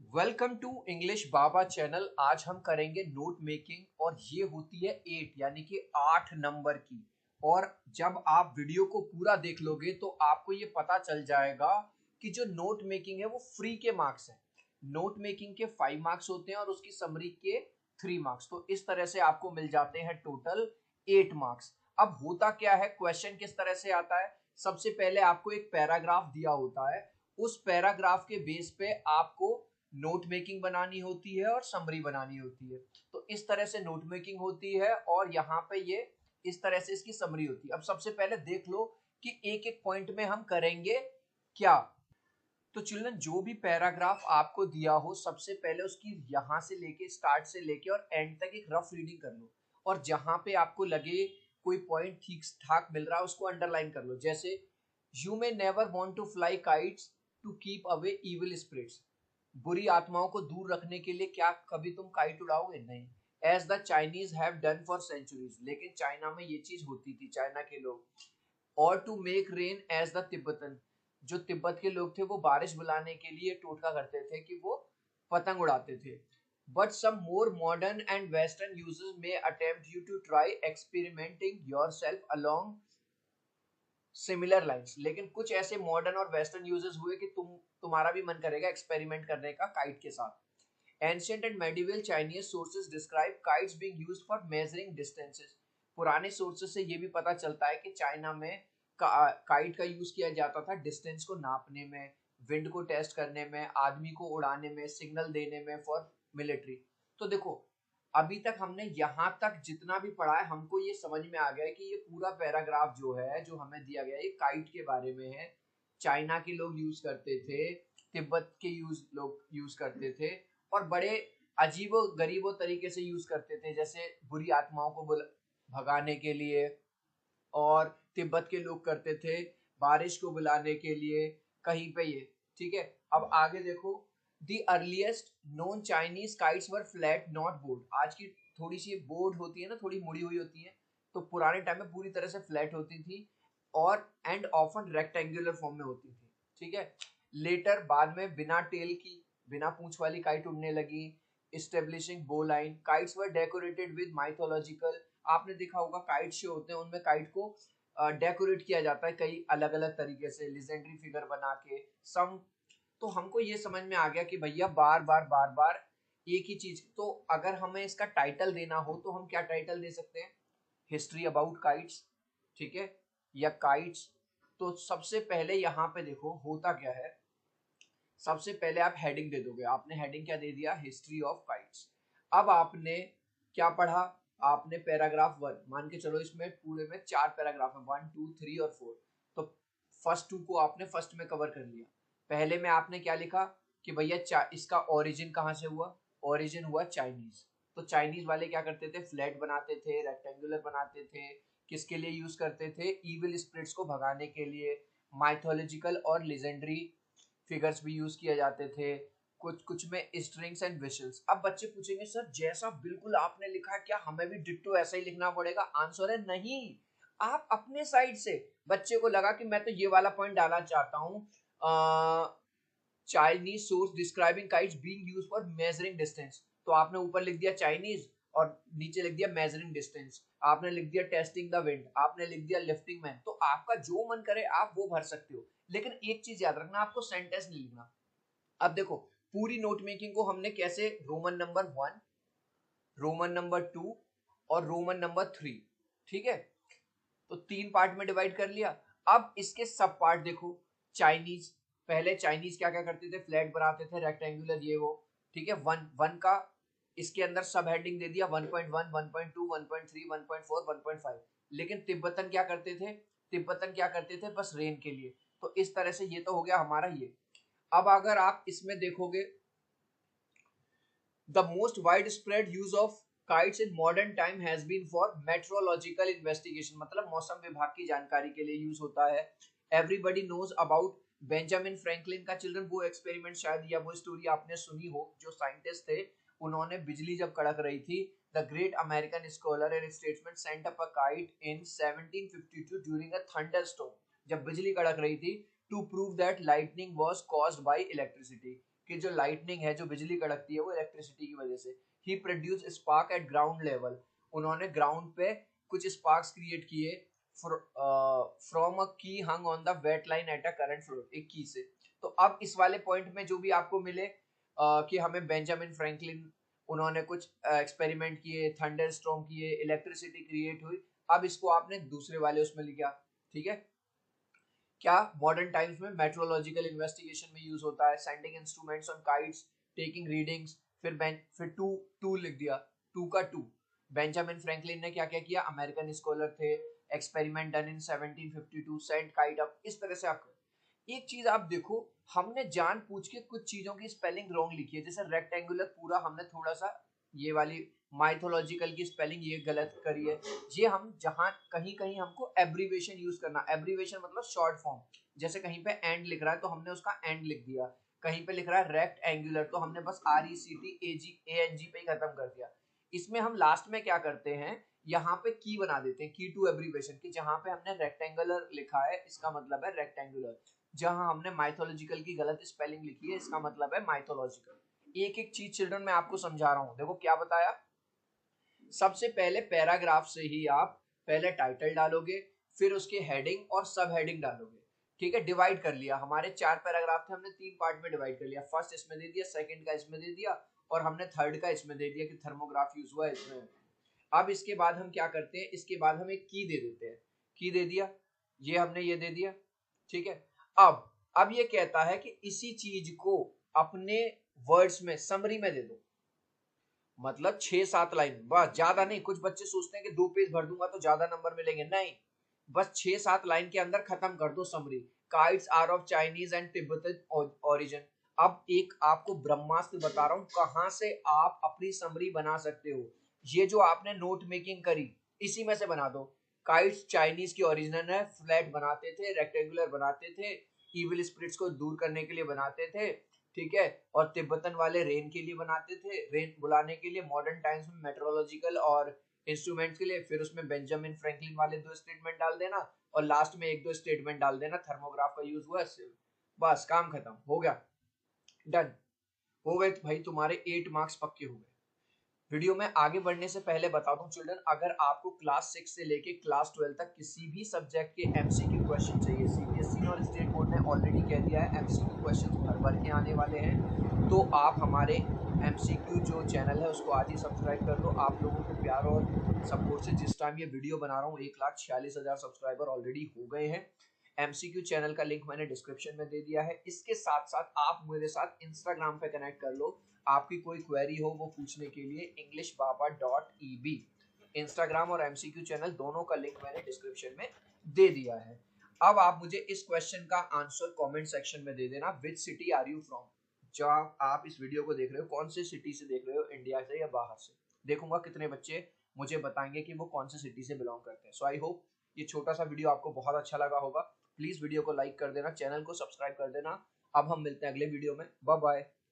Welcome to English Baba channel. आज हम करेंगे नोट मेकिंग और ये होती है 8 यानी कि 8 नंबर की। और जब आप वीडियो को पूरा देख लोगे तो आपको ये पता चल जाएगा कि जो नोट मेकिंग है वो फ्री के मार्क्स है। नोट मेकिंग के 5 मार्क्स होते हैं और उसकी समरी के 3 मार्क्स। तो इस तरह से आपको मिल जाते हैं टोटल 8 मार्क्स। अब होता क्या है, क्वेश्चन किस तरह से आता है। सबसे पहले आपको एक पैराग्राफ दिया होता है, उस पैराग्राफ के बेस पे आपको नोट मेकिंग बनानी होती है और समरी बनानी होती है। तो इस तरह से नोट मेकिंग होती है और यहाँ पे ये इस तरह से इसकी समरी होती है। अब सबसे पहले देख लो कि एक एक पॉइंट में हम करेंगे क्या। तो चिल्ड्रन, जो भी पैराग्राफ आपको दिया हो सबसे पहले उसकी यहाँ से लेके स्टार्ट से लेके और एंड तक एक रफ रीडिंग कर लो। और जहां पे आपको लगे कोई पॉइंट ठीक ठाक मिल रहा है उसको अंडरलाइन कर लो। जैसे you may never want to fly kites to keep away evil spirits. बुरी आत्माओं को दूर रखने के लिए क्या कभी तुम काइट उड़ाओगे? नहीं। As the Chinese have done for centuries, लेकिन चाइना में ये चीज होती थी, चाइना के लोग। और to make rain as the Tibetans, जो तिब्बत के लोग थे वो बारिश बुलाने के लिए टोटका करते थे कि वो पतंग उड़ाते थे। But some more modern and western users may attempt you to try experimenting yourself along similar lines. लेकिन कुछ ऐसे मॉडर्न और वेस्टर्न यूजर्स हुए कि तुम्हारा भी मन करेगा एक्सपेरिमेंट करने का काइट के साथ। Ancient and medieval Chinese sources describe kites being used for measuring distances. पुराने सोर्सेज से ये भी पता चलता है कि चाइना में काइट का यूज किया जाता था डिस्टेंस को नापने में, विंड को टेस्ट करने में, आदमी को उड़ाने में, सिग्नल देने में फॉर मिलिट्री। तो देखो, अभी तक हमने यहाँ तक जितना भी पढ़ा है हमको ये समझ में आ गया है कि ये पूरा पैराग्राफ जो है जो हमें दिया गया है ये काइट के बारे में है। चाइना के लोग यूज करते थे, तिब्बत के लोग यूज करते थे और बड़े अजीबो गरीबो तरीके से यूज करते थे, जैसे बुरी आत्माओं को भगाने के लिए। और तिब्बत के लोग करते थे बारिश को बुलाने के लिए कहीं पे ये। ठीक है, अब आगे देखो। The earliest known Chinese kites were flat not board. आज की थोड़ी सी बोर्ड होती है ना, थोड़ी मुड़ी हुई होती है, तो पुराने टाइम में पूरी तरह से फ्लैट होती थी और एंड ऑफन रेक्टेंगुलर फॉर्म में होती थी। ठीक है, लेटर बाद में बिना टेल की, बिना पूंछ वाली काइट उड़ने लगी। इस्टेब्लिशिंग बो line, kites were decorated with mythological. आपने देखा होगा काइट्स जो होते हैं उनमें काइट को डेकोरेट किया जाता है कई अलग अलग तरीके से, लिजेंडरी फिगर बना के सम। तो हमको ये समझ में आ गया कि भैया बार बार एक ही चीज। तो अगर हमें इसका टाइटल देना हो तो हम क्या टाइटल दे सकते हैं? हिस्ट्री अबाउट काइट्स, ठीक है, या काइट्स। तो सबसे पहले यहाँ पे देखो होता क्या है। सबसे पहले आप हेडिंग दे दोगे। आपने हेडिंग क्या दे दिया? History of kites. अब आपने क्या पढ़ा? आपने पैराग्राफ 1, मान के चलो इसमें पूरे में 4 पैराग्राफ है, 1 2 3 और 4। तो फर्स्ट 2 को आपने फर्स्ट में कवर कर लिया। पहले में आपने क्या लिखा कि भैया इसका ओरिजिन कहाँ से हुआ? ओरिजिन हुआ चाइनीज। तो चाइनीज वाले क्या करते थे? फ्लैट बनाते थे, रेक्टेंगुलर बनाते थे। किसके लिए यूज करते थे? इविल स्पिरिट्स को भगाने के लिए। माइथोलॉजिकल और लेजेंडरी फिगर्स भी यूज किए जाते थे। कुछ कुछ में स्ट्रिंग्स एंड विशल्स। अब बच्चे पूछेंगे सर जैसा बिल्कुल आपने लिखा है क्या हमें भी डिट्टो ऐसा ही लिखना पड़ेगा? आंसर है नहीं। आप अपने साइड से, बच्चे को लगा कि मैं तो ये वाला पॉइंट डालना चाहता हूँ, Chinese source describing kites being used for measuring distance, तो आपने ऊपर लिख दिया चाइनीज और नीचे लिख दिया मेजरिंग डिस्टेंस। आपने लिख दिया टेस्टिंग द विंड, आपने लिख दिया लिफ्टिंग मैन। तो आपका जो मन करे आप वो भर सकते हो, लेकिन एक चीज याद रखना, आपको सेंटेंस नहीं लिखना। अब देखो, पूरी नोट मेकिंग को हमने कैसे, रोमन नंबर 1, रोमन नंबर 2 और रोमन नंबर 3, ठीक है, तो 3 पार्ट में डिवाइड कर लिया। अब इसके सब पार्ट देखो। चाइनीज, पहले चाइनीज क्या क्या करते थे? फ्लैट बनाते थे, रेक्टेंगुलर, ये वो। ठीक है, वन वन का इसके अंदर सब हेडिंग दे दिया, 1.1 1.2 1.3 1.4 1.5। लेकिन तिब्बतन क्या करते थे? तिब्बतन क्या करते थे? बस रेन के लिए। तो इस तरह से ये तो हो गया हमारा ये। अब अगर आप इसमें देखोगे, the most widespread use of kites in modern time has been for meteorological investigation, मतलब मौसम विभाग की जानकारी के लिए यूज होता है। Everybody knows about Benjamin Franklin का, चिल्ड्रन, वो एक्सपेरिमेंट शायद या वो स्टोरी आपने सुनी हो, जो साइंटिस्ट थे उन्होंने बिजली जब कड़क रही थी, the great American scholar and statesman sent up a kite in 1752 during a thunderstorm, जब बिजली कड़क रही थी, to prove that lightning was caused by electricity, कि जो लाइटनिंग है, जो बिजली कड़कती है, वो इलेक्ट्रिसिटी की वजह से। He produce spark at ground level, उन्होंने ग्राउंड पे कुछ स्पार्क्स क्रिएट किए from a key hung on the wet line at a current flow, एक की से। तो अब इस वाले पॉइंट में जो भी आपको मिले कि हमें बेंजामिन फ्रैंकलिन, उन्होंने कुछ एक्सपेरिमेंट किए, थंडर स्टॉर्म किए, इलेक्ट्रिसिटी क्रिएट हुई। अब इसको आपने दूसरे वाले उसमें लिखा, ठीक है। क्या मॉडर्न टाइम्स में मेट्रोलॉजिकल इन्वेस्टिगेशन में यूज होता है, sending instruments on kites, taking readings. फिर टू टू लिख दिया, टू का टू। बेंजामिन फ्रैंकलिन ने क्या क्या किया, अमेरिकन स्कॉलर थे, experiment done in 1752, sent kite up, इस तरह से आपको एक चीज आप देखो, हमने जान पूछ के कुछ चीजों की स्पेलिंग रॉन्ग लिखी है। जैसे रेक्टेंगुलर पूरा हमने थोड़ा सा ये वाली माइथोलॉजिकल की स्पेलिंग ये गलत करी है। ये हम जहां कहीं कहीं हमको एब्रीवेशन यूज करना, एब्रीवेशन मतलब शॉर्ट फॉर्म। जैसे कहीं पे एंड लिख रहा है तो हमने उसका एंड लिख दिया, कहीं पे लिख रहा है रेक्ट एंगुलर तो हमने बस RECTANG पे ही खत्म कर दिया। इसमें हम लास्ट में क्या करते हैं, यहाँ पे की बना देते हैं, की टू एब्रीवेशन की। जहां पे हमने रेक्टेंगुलर लिखा है इसका मतलब है रेक्टेंगुलर, जहां हमने माइथोलॉजिकल की गलत स्पेलिंग लिखी है इसका मतलब है माइथोलॉजिकल। एक एक चीज चिल्ड्रन मैं आपको समझा रहा हूं। देखो क्या बताया, सबसे पहले पैराग्राफ से ही आप पहले टाइटल डालोगे, फिर उसके हेडिंग और सब हेडिंग डालोगे, ठीक है। डिवाइड कर लिया, हमारे 4 पैराग्राफ थे, हमने 3 पार्ट में डिवाइड कर लिया। फर्स्ट इसमें दे दिया, सेकंड का इसमें दे दिया, और हमने थर्ड का इसमें दे दिया कि थर्मोग्राफ यूज हुआ है इसमें। अब इसके बाद हम क्या करते हैं, इसके बाद हम एक की दे देते हैं, की दे दिया, ये हमने ये दे दिया, ठीक है। अब ये कहता है कि इसी चीज को अपने वर्ड्स में समरी में दे दो, मतलब 6-7 लाइन, बस ज्यादा नहीं। कुछ बच्चे सोचते हैं कि 2 पेज भर दूंगा तो ज्यादा नंबर मिलेंगे, नहीं, बस 6-7 लाइन के अंदर खत्म कर दो summary. Kites are of Chinese and Tibetan origin. अब एक आपको ब्रह्मास्त्र बता रहा हूं कहां से आप अपनी समरी बना सकते हो। ये जो आपने नोट मेकिंग करी इसी में से बना दो। काइट्स चाइनीज की ओरिजिनल है, फ्लैट बनाते थे, रेक्टेंगुलर बनाते थे, इविल स्पिरिट्स को दूर करने के लिए बनाते थे, ठीक है। और तिब्बतन वाले रेन के लिए बनाते थे, रेन बुलाने के लिए। मॉडर्न टाइम्स में मेट्रोलॉजिकल और इंस्ट्रूमेंट्स के लिए। फिर उसमें बेंजामिन फ्रैंकलिन वाले 2 स्टेटमेंट डाल देना, और लास्ट में 1-2 स्टेटमेंट डाल देना, थर्मोग्राफ का यूज हुआ, बस काम खत्म हो गया, डन हो गए। तो भाई तुम्हारे 8 मार्क्स पक्के हो गए। वीडियो में आगे बढ़ने से पहले बता दूं चिल्ड्रन, अगर आपको क्लास 6 से लेके क्लास 12 तक किसी भी सब्जेक्ट के एमसीक्यू क्वेश्चन चाहिए, सीबीएसई और स्टेट बोर्ड ने ऑलरेडी कह दिया है एमसीक्यू क्वेश्चन भर भर के आने वाले हैं, तो आप हमारे एमसीक्यू जो चैनल है उसको आज ही सब्सक्राइब कर लो। आप लोगों के प्यार और सपोर्ट से जिस टाइम ये वीडियो बना रहा हूँ 1,46,000 सब्सक्राइबर ऑलरेडी हो गए हैं। एमसीक्यू चैनल का लिंक मैंने डिस्क्रिप्शन में दे दिया है। इसके साथ साथ आप मेरे साथ इंस्टाग्राम पे कनेक्ट कर लो, आपकी कोई क्वेरी हो वो पूछने के लिए englishbaba.eb, इंस्टाग्राम और एमसीक्यू चैनल दोनों का लिंक मैंने डिस्क्रिप्शन में दे दिया है। अब आप मुझे इस क्वेश्चन का आंसर कमेंट सेक्शन में दे देना, which city are you from. जो आप इस वीडियो को देख रहे हो कौन से सिटी से देख रहे हो, इंडिया से या बाहर से। देखूंगा कितने बच्चे मुझे बताएंगे कि वो कौन से सिटी से बिलोंग करते हैं। सो आई होप ये छोटा सा वीडियो आपको बहुत अच्छा लगा होगा। प्लीज वीडियो को लाइक कर देना, चैनल को सब्सक्राइब कर देना। अब हम मिलते हैं अगले वीडियो में, बाय बाय।